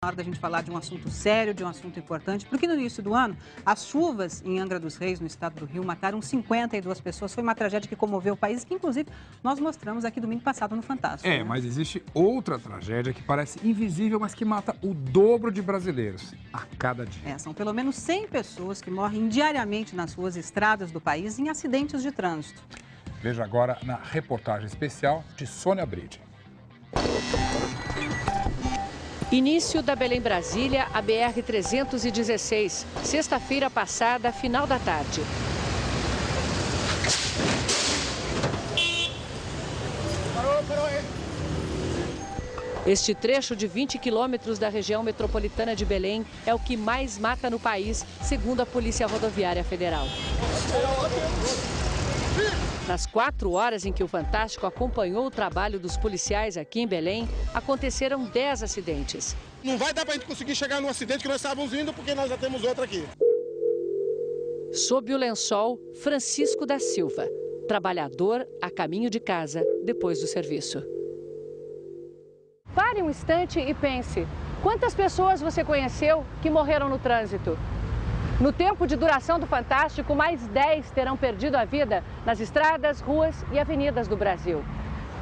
Na hora da gente falar de um assunto sério, de um assunto importante, porque no início do ano, as chuvas em Angra dos Reis, no estado do Rio, mataram 52 pessoas. Foi uma tragédia que comoveu o país, que inclusive nós mostramos aqui domingo passado no Fantástico. Né? Mas existe outra tragédia que parece invisível, mas que mata o dobro de brasileiros a cada dia. São pelo menos 100 pessoas que morrem diariamente nas ruas e estradas do país em acidentes de trânsito. Veja agora na reportagem especial de Sônia Bride. Início da Belém-Brasília, a BR-316, sexta-feira passada, final da tarde. Parou aí. Este trecho de 20 quilômetros da região metropolitana de Belém é o que mais mata no país, segundo a Polícia Rodoviária Federal. Nas 4 horas em que o Fantástico acompanhou o trabalho dos policiais aqui em Belém, aconteceram 10 acidentes. Não vai dar para a gente conseguir chegar no acidente que nós estávamos indo, porque nós já temos outro aqui. Sob o lençol, Francisco da Silva, trabalhador a caminho de casa depois do serviço. Pare um instante e pense, quantas pessoas você conheceu que morreram no trânsito? No tempo de duração do Fantástico, mais 10 terão perdido a vida nas estradas, ruas e avenidas do Brasil.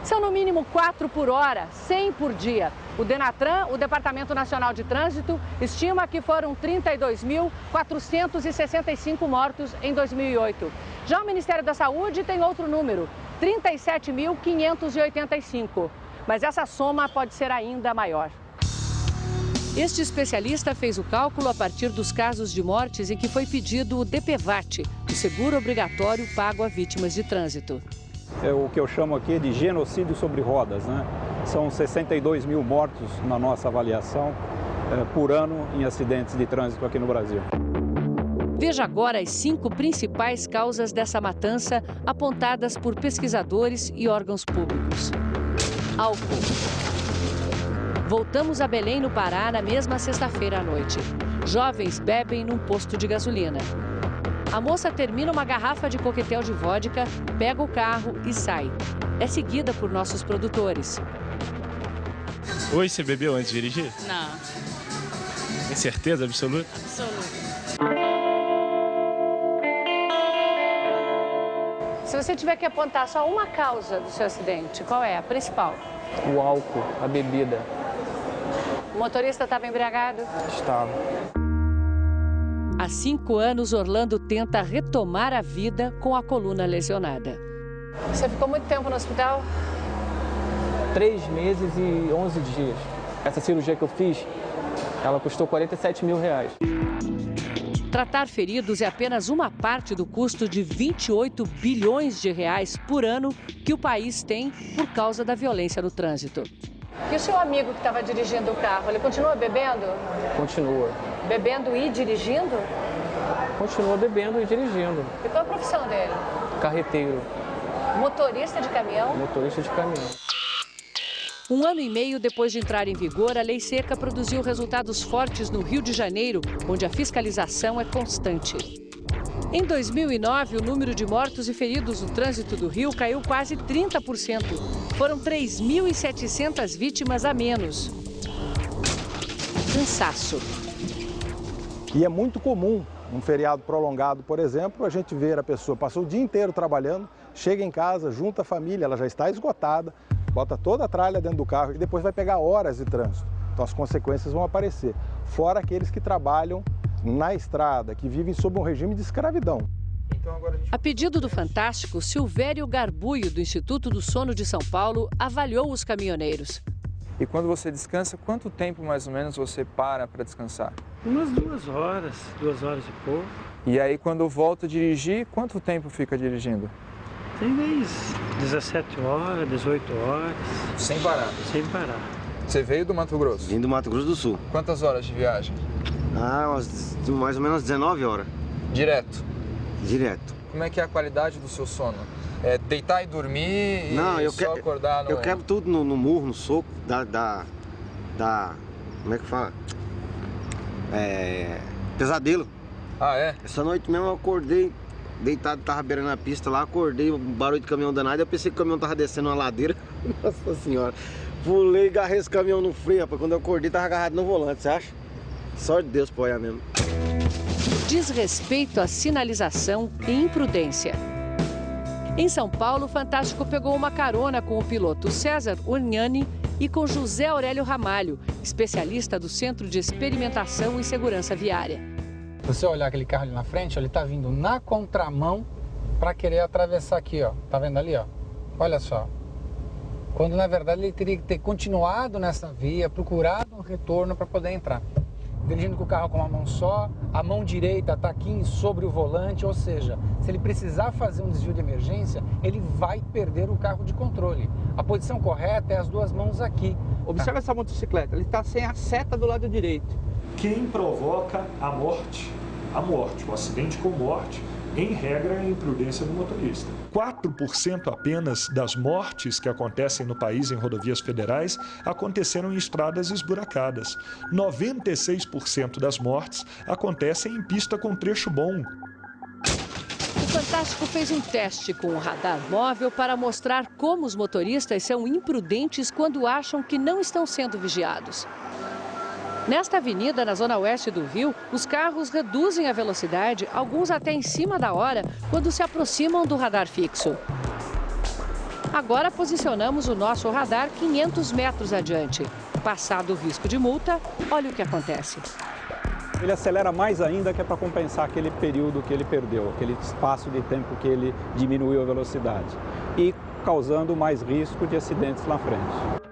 São no mínimo 4 por hora, 100 por dia. O Denatran, o Departamento Nacional de Trânsito, estima que foram 32.465 mortos em 2008. Já o Ministério da Saúde tem outro número, 37.585. Mas essa soma pode ser ainda maior. Este especialista fez o cálculo a partir dos casos de mortes em que foi pedido o DPVAT, o seguro obrigatório pago a vítimas de trânsito. É o que eu chamo aqui de genocídio sobre rodas, né? São 62 mil mortos na nossa avaliação por ano em acidentes de trânsito aqui no Brasil. Veja agora as 5 principais causas dessa matança apontadas por pesquisadores e órgãos públicos. Álcool. Voltamos a Belém, no Pará, na mesma sexta-feira à noite. Jovens bebem num posto de gasolina. A moça termina uma garrafa de coquetel de vodka, pega o carro e sai. É seguida por nossos produtores. Hoje você bebeu antes de dirigir? Não. Tem certeza absoluta? Absoluta. Se você tiver que apontar só uma causa do seu acidente, qual é a principal? O álcool, a bebida. O motorista estava embriagado? Estava. Há 5 anos, Orlando tenta retomar a vida com a coluna lesionada. Você ficou muito tempo no hospital? 3 meses e 11 dias. Essa cirurgia que eu fiz, ela custou R$47 mil. Tratar feridos é apenas uma parte do custo de 28 bilhões de reais por ano que o país tem por causa da violência no trânsito. E o seu amigo que estava dirigindo o carro, ele continua bebendo? Continua. Bebendo e dirigindo? Continua bebendo e dirigindo. E qual a profissão dele? Carreteiro. Motorista de caminhão? Motorista de caminhão. 1 ano e meio depois de entrar em vigor, a Lei Seca produziu resultados fortes no Rio de Janeiro, onde a fiscalização é constante. Em 2009, o número de mortos e feridos no trânsito do Rio caiu quase 30%. Foram 3.700 vítimas a menos. Cansaço. E é muito comum, um feriado prolongado, por exemplo, a gente ver a pessoa passou o dia inteiro trabalhando, chega em casa, junta a família, ela já está esgotada, bota toda a tralha dentro do carro e depois vai pegar horas de trânsito. Então as consequências vão aparecer. Fora aqueles que trabalham na estrada, que vivem sob um regime de escravidão. A pedido do Fantástico, Silvério Garbuio, do Instituto do Sono de São Paulo, avaliou os caminhoneiros. E quando você descansa, quanto tempo mais ou menos você para descansar? Umas 2 horas, 2 horas e pouco. E aí quando volta a dirigir, quanto tempo fica dirigindo? Tem vez 17 horas, 18 horas. Sem parar? Sem parar. Você veio do Mato Grosso? Vim do Mato Grosso do Sul. Quantas horas de viagem? Mais ou menos 19 horas. Direto? Direto. Como é que é a qualidade do seu sono? É deitar e dormir acordar no... Eu quebro tudo no murro, no soco, como é que fala? Pesadelo. Ah, é? Essa noite mesmo eu acordei, deitado, tava beirando a pista lá, acordei, um barulho de caminhão danado, eu pensei que o caminhão tava descendo uma ladeira. Nossa senhora. Pulei e agarrei esse caminhão no freio, rapaz. Quando eu acordei, tava agarrado no volante, você acha? Só de Deus pra olhar mesmo. Desrespeito à sinalização e imprudência. Em São Paulo, o Fantástico pegou uma carona com o piloto César Urgnani e com José Aurélio Ramalho, especialista do Centro de Experimentação e Segurança Viária. Se você olhar aquele carro ali na frente, ele está vindo na contramão para querer atravessar aqui, ó. Tá vendo ali, ó? Olha só. Quando, na verdade, ele teria que ter continuado nessa via, procurado um retorno para poder entrar. Dirigindo com o carro com uma mão só, a mão direita está aqui sobre o volante, ou seja, se ele precisar fazer um desvio de emergência, ele vai perder o carro de controle. A posição correta é as duas mãos aqui. Observa essa motocicleta, ele está sem a seta do lado direito. Quem provoca a morte, o acidente com morte, em regra, é a imprudência do motorista. 4% apenas das mortes que acontecem no país em rodovias federais aconteceram em estradas esburacadas. 96% das mortes acontecem em pista com trecho bom. O Fantástico fez um teste com o radar móvel para mostrar como os motoristas são imprudentes quando acham que não estão sendo vigiados. Nesta avenida, na zona oeste do Rio, os carros reduzem a velocidade, alguns até em cima da hora, quando se aproximam do radar fixo. Agora posicionamos o nosso radar 500 metros adiante. Passado o risco de multa, olha o que acontece. Ele acelera mais ainda, que é para compensar aquele período que ele perdeu, aquele espaço de tempo que ele diminuiu a velocidade, e causando mais risco de acidentes na frente.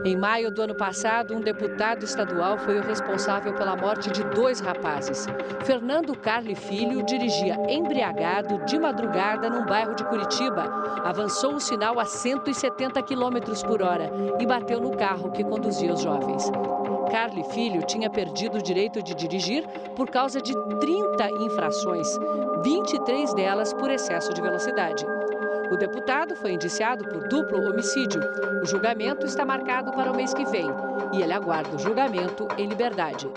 Em maio do ano passado, um deputado estadual foi o responsável pela morte de 2 rapazes. Fernando Carli Filho dirigia embriagado de madrugada num bairro de Curitiba. Avançou o sinal a 170 km/h e bateu no carro que conduzia os jovens. Carli Filho tinha perdido o direito de dirigir por causa de 30 infrações, 23 delas por excesso de velocidade. O deputado foi indiciado por duplo homicídio. O julgamento está marcado para o mês que vem e ele aguarda o julgamento em liberdade.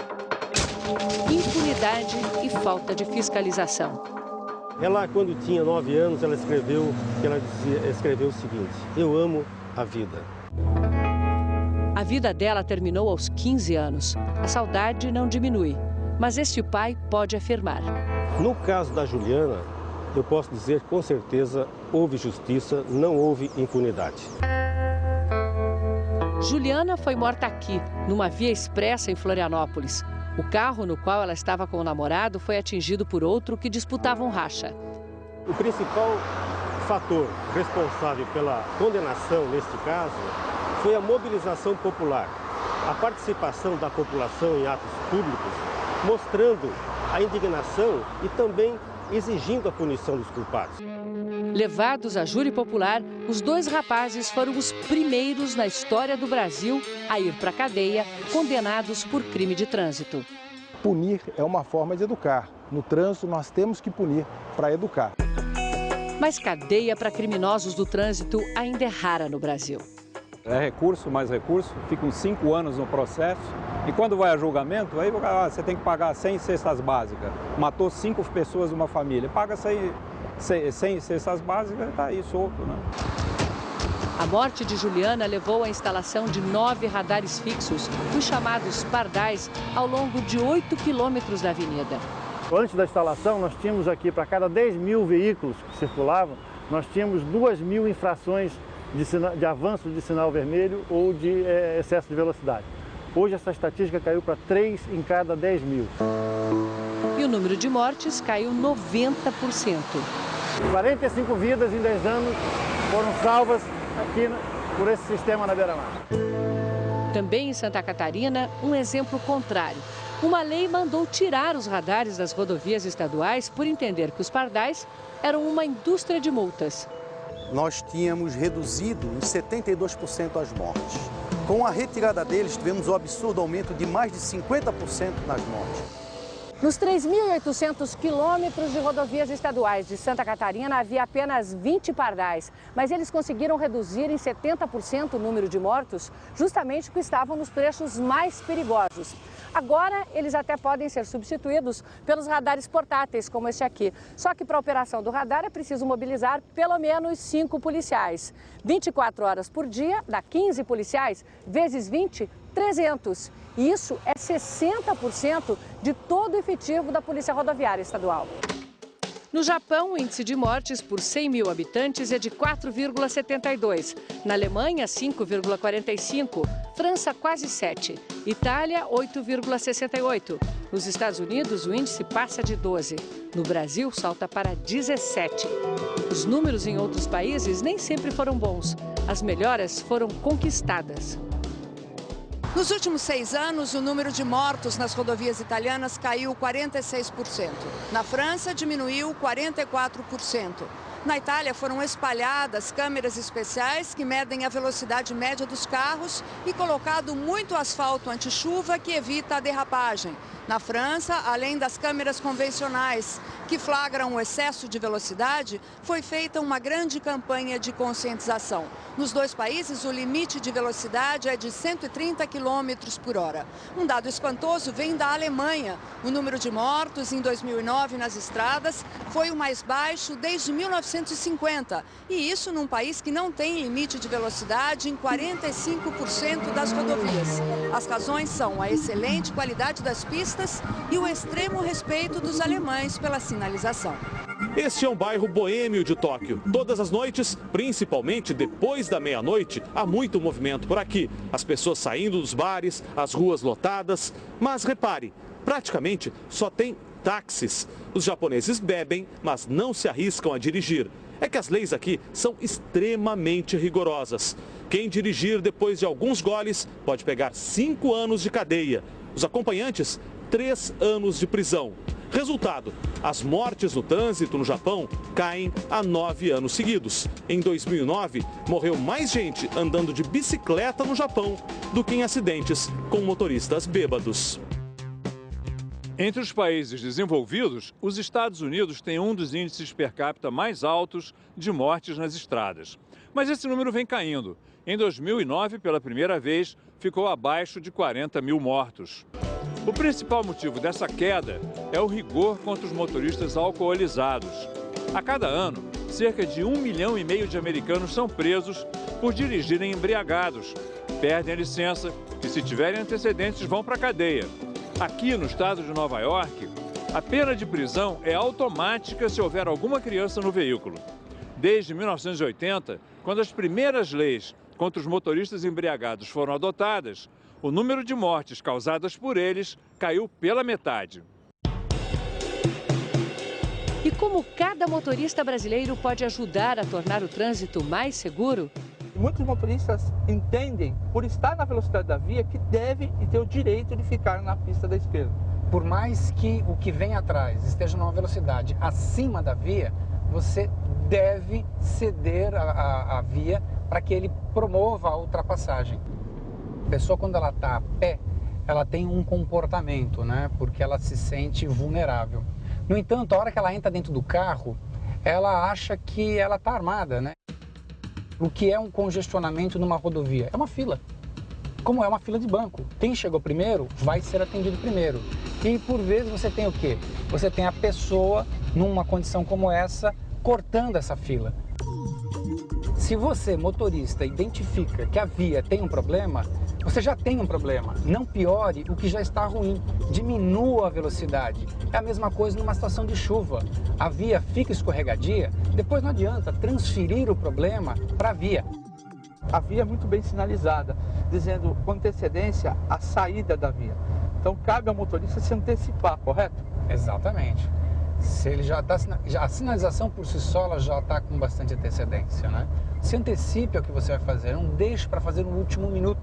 Impunidade e falta de fiscalização. Ela, quando tinha 9 anos, ela escreveu o seguinte: eu amo a vida. A vida dela terminou aos 15 anos. A saudade não diminui, mas este pai pode afirmar. No caso da Juliana, eu posso dizer com certeza, houve justiça, não houve impunidade. Juliana foi morta aqui, numa via expressa em Florianópolis. O carro no qual ela estava com o namorado foi atingido por outro que disputava um racha. O principal fator responsável pela condenação neste caso foi a mobilização popular, a participação da população em atos públicos, mostrando a indignação e também exigindo a punição dos culpados. Levados a júri popular, os 2 rapazes foram os primeiros na história do Brasil a ir para a cadeia, condenados por crime de trânsito. Punir é uma forma de educar. No trânsito, nós temos que punir para educar. Mas cadeia para criminosos do trânsito ainda é rara no Brasil. É recurso, mais recurso, ficam 5 anos no processo. E quando vai a julgamento, aí você tem que pagar 100 cestas básicas. Matou 5 pessoas numa família, paga 100 cestas básicas e está aí solto, né? A morte de Juliana levou à instalação de 9 radares fixos, os chamados pardais, ao longo de 8 quilômetros da avenida. Antes da instalação, nós tínhamos aqui, para cada 10 mil veículos que circulavam, nós tínhamos 2.000 infrações de avanço de sinal vermelho ou de excesso de velocidade. Hoje essa estatística caiu para 3 em cada 10 mil. E o número de mortes caiu 90%. 45 vidas em 10 anos foram salvas aqui por esse sistema na beira-mar. Também em Santa Catarina, um exemplo contrário. Uma lei mandou tirar os radares das rodovias estaduais por entender que os pardais eram uma indústria de multas. Nós tínhamos reduzido em 72% as mortes. Com a retirada deles, tivemos o absurdo aumento de mais de 50% nas mortes. Nos 3.800 quilômetros de rodovias estaduais de Santa Catarina, havia apenas 20 pardais. Mas eles conseguiram reduzir em 70% o número de mortos, justamente porque estavam nos trechos mais perigosos. Agora, eles até podem ser substituídos pelos radares portáteis, como este aqui. Só que para a operação do radar é preciso mobilizar pelo menos 5 policiais. 24 horas por dia, dá 15 policiais, vezes 20, 300. E isso é 60% de todo o efetivo da Polícia Rodoviária Estadual. No Japão, o índice de mortes por 100 mil habitantes é de 4,72. Na Alemanha, 5,45. França, quase 7. Itália, 8,68. Nos Estados Unidos, o índice passa de 12. No Brasil, salta para 17. Os números em outros países nem sempre foram bons. As melhoras foram conquistadas. Nos últimos 6 anos, o número de mortos nas rodovias italianas caiu 46%. Na França, diminuiu 44%. Na Itália, foram espalhadas câmeras especiais que medem a velocidade média dos carros e colocado muito asfalto anti-chuva que evita a derrapagem. Na França, além das câmeras convencionais que flagram o excesso de velocidade, foi feita uma grande campanha de conscientização. Nos 2 países, o limite de velocidade é de 130 km por hora. Um dado espantoso vem da Alemanha. O número de mortos em 2009 nas estradas foi o mais baixo desde 1950. E isso num país que não tem limite de velocidade em 45% das rodovias. As razões são a excelente qualidade das pistas e o extremo respeito dos alemães pela sinalização. Este é um bairro boêmio de Tóquio. Todas as noites, principalmente depois da meia-noite, há muito movimento por aqui. As pessoas saindo dos bares, as ruas lotadas. Mas repare, praticamente só tem táxis. Os japoneses bebem, mas não se arriscam a dirigir. É que as leis aqui são extremamente rigorosas. Quem dirigir depois de alguns goles pode pegar 5 anos de cadeia. Os acompanhantes, 3 anos de prisão. Resultado, as mortes no trânsito no Japão caem há 9 anos seguidos. Em 2009, morreu mais gente andando de bicicleta no Japão do que em acidentes com motoristas bêbados. Entre os países desenvolvidos, os Estados Unidos têm um dos índices per capita mais altos de mortes nas estradas. Mas esse número vem caindo. Em 2009, pela primeira vez, ficou abaixo de 40 mil mortos. O principal motivo dessa queda é o rigor contra os motoristas alcoolizados. A cada ano, cerca de 1,5 milhão de americanos são presos por dirigirem embriagados. Perdem a licença e, se tiverem antecedentes, vão para a cadeia. Aqui no estado de Nova York, a pena de prisão é automática se houver alguma criança no veículo. Desde 1980, quando as primeiras leis contra os motoristas embriagados foram adotadas, o número de mortes causadas por eles caiu pela metade. E como cada motorista brasileiro pode ajudar a tornar o trânsito mais seguro? Muitos motoristas entendem, por estar na velocidade da via, que deve e ter o direito de ficar na pista da esquerda. Por mais que o que vem atrás esteja numa velocidade acima da via, você deve ceder a via para que ele promova a ultrapassagem. A pessoa, quando ela está a pé, ela tem um comportamento, né? Porque ela se sente vulnerável. No entanto, a hora que ela entra dentro do carro, ela acha que ela está armada, né? O que é um congestionamento numa rodovia? É uma fila. Como é uma fila de banco. Quem chegou primeiro vai ser atendido primeiro. E por vezes você tem o quê? Você tem a pessoa, numa condição como essa, cortando essa fila. Se você, motorista, identifica que a via tem um problema, você já tem um problema. Não piore o que já está ruim. Diminua a velocidade. É a mesma coisa numa situação de chuva. A via fica escorregadia, depois não adianta transferir o problema para a via. A via é muito bem sinalizada, dizendo com antecedência a saída da via. Então cabe ao motorista se antecipar, correto? Exatamente. Se ele já está, a sinalização por si só ela já está com bastante antecedência, né? Se antecipe ao que você vai fazer, não deixe para fazer no último minuto.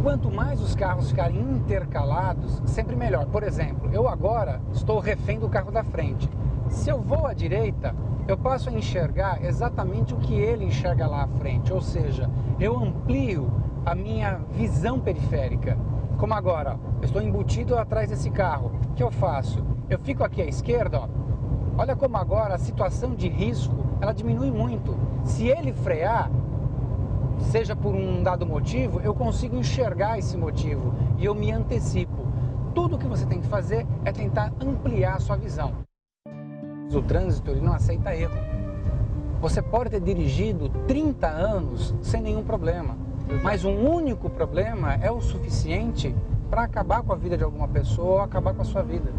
Quanto mais os carros ficarem intercalados, sempre melhor. Por exemplo, eu agora estou refém do carro da frente. Se eu vou à direita, eu passo a enxergar exatamente o que ele enxerga lá à frente. Ou seja, eu amplio a minha visão periférica. Como agora, eu estou embutido atrás desse carro. O que eu faço? Eu fico aqui à esquerda, ó. Olha como agora a situação de risco, ela diminui muito. Se ele frear, seja por um dado motivo, eu consigo enxergar esse motivo e eu me antecipo. Tudo que você tem que fazer é tentar ampliar a sua visão. O trânsito ele não aceita erro. Você pode ter dirigido 30 anos sem nenhum problema, mas um único problema é o suficiente para acabar com a vida de alguma pessoa ou acabar com a sua vida.